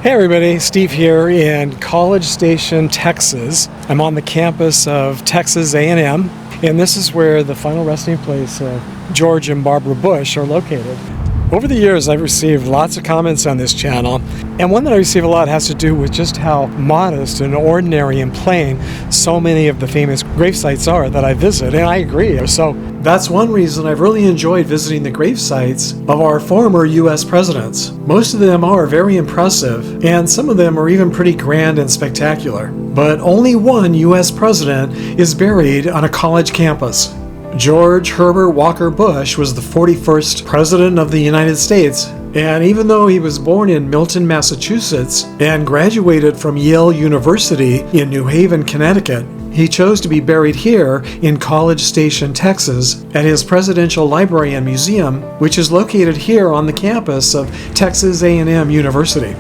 Hey everybody, Steve here in College Station, Texas. I'm on the campus of Texas A&M, and this is where the final resting place of George and Barbara Bush are located. Over the years, I've received lots of comments on this channel, and one that I receive a lot has to do with just how modest and ordinary and plain so many of the famous grave sites are that I visit, and I agree. So that's one reason I've really enjoyed visiting the grave sites of our former U.S. presidents. Most of them are very impressive, and some of them are even pretty grand and spectacular. But only one U.S. president is buried on a college campus. George Herbert Walker Bush was the 41st President of the United States, and even though he was born in Milton, Massachusetts, and graduated from Yale University in New Haven, Connecticut, he chose to be buried here in College Station, Texas, at his Presidential Library and Museum, which is located here on the campus of Texas A&M University.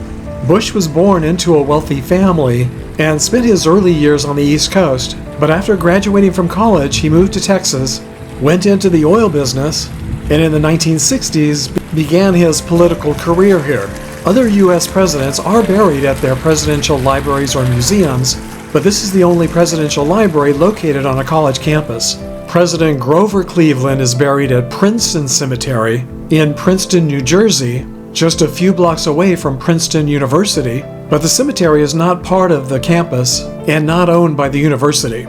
Bush was born into a wealthy family and spent his early years on the East Coast, but after graduating from college, he moved to Texas, went into the oil business, and in the 1960s began his political career here. Other U.S. presidents are buried at their presidential libraries or museums, but this is the only presidential library located on a college campus. President Grover Cleveland is buried at Princeton Cemetery in Princeton, New Jersey, just a few blocks away from Princeton University, but the cemetery is not part of the campus and not owned by the university.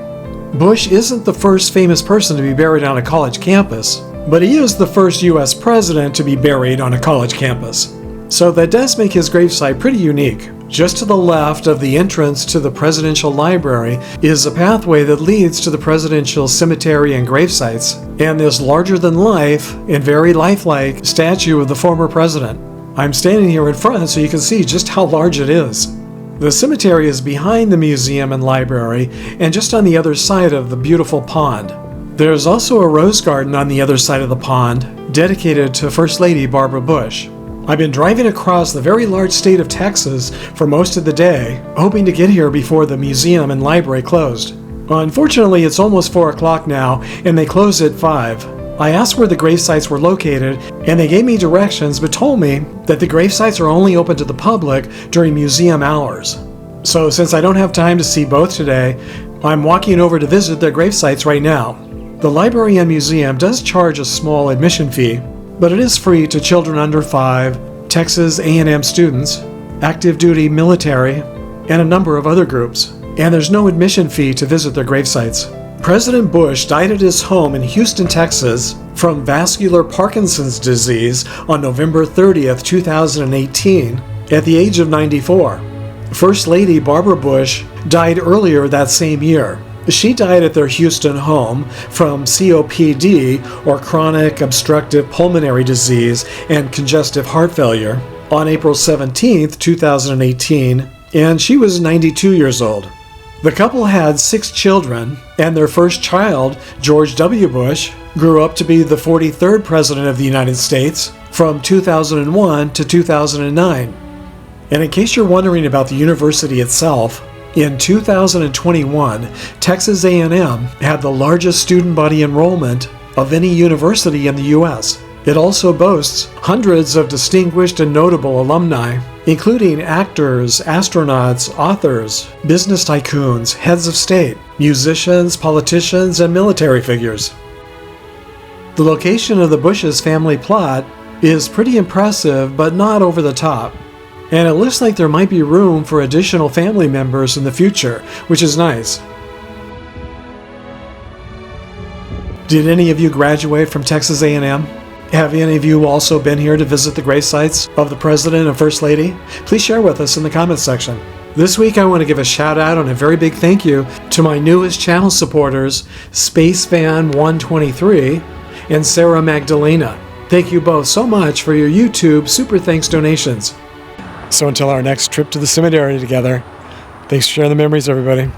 Bush isn't the first famous person to be buried on a college campus, but he is the first U.S. president to be buried on a college campus. So that does make his gravesite pretty unique. Just to the left of the entrance to the Presidential Library is a pathway that leads to the Presidential Cemetery and gravesites, and this larger-than-life and very lifelike statue of the former president. I'm standing here in front so you can see just how large it is. The cemetery is behind the museum and library and just on the other side of the beautiful pond. There's also a rose garden on the other side of the pond dedicated to First Lady Barbara Bush. I've been driving across the very large state of Texas for most of the day, hoping to get here before the museum and library closed. Unfortunately, it's almost 4 o'clock now and they close at 5. I asked where the grave sites were located, and they gave me directions but told me that the grave sites are only open to the public during museum hours. So since I don't have time to see both today, I'm walking over to visit their grave sites right now. The library and museum does charge a small admission fee, but it is free to children under 5, Texas A&M students, active duty military, and a number of other groups. And there's no admission fee to visit their grave sites. President Bush died at his home in Houston, Texas, from vascular Parkinson's disease on November 30th, 2018, at the age of 94. First Lady Barbara Bush died earlier that same year. She died at their Houston home from COPD, or chronic obstructive pulmonary disease and congestive heart failure, on April 17th, 2018, and she was 92 years old. The couple had 6 children, and their first child, George W. Bush, grew up to be the 43rd President of the United States from 2001 to 2009. And in case you're wondering about the university itself, in 2021, Texas A&M had the largest student body enrollment of any university in the U.S. It also boasts hundreds of distinguished and notable alumni, including actors, astronauts, authors, business tycoons, heads of state, musicians, politicians, and military figures. The location of the Bush's family plot is pretty impressive, but not over the top. And it looks like there might be room for additional family members in the future, which is nice. Did any of you graduate from Texas A&M? Have any of you also been here to visit the grave sites of the President and First Lady? Please share with us in the comments section. This week I want to give a shout out and a very big thank you to my newest channel supporters, SpaceFan123 and Sarah Magdalena. Thank you both so much for your YouTube Super Thanks donations. So until our next trip to the cemetery together, thanks for sharing the memories, everybody.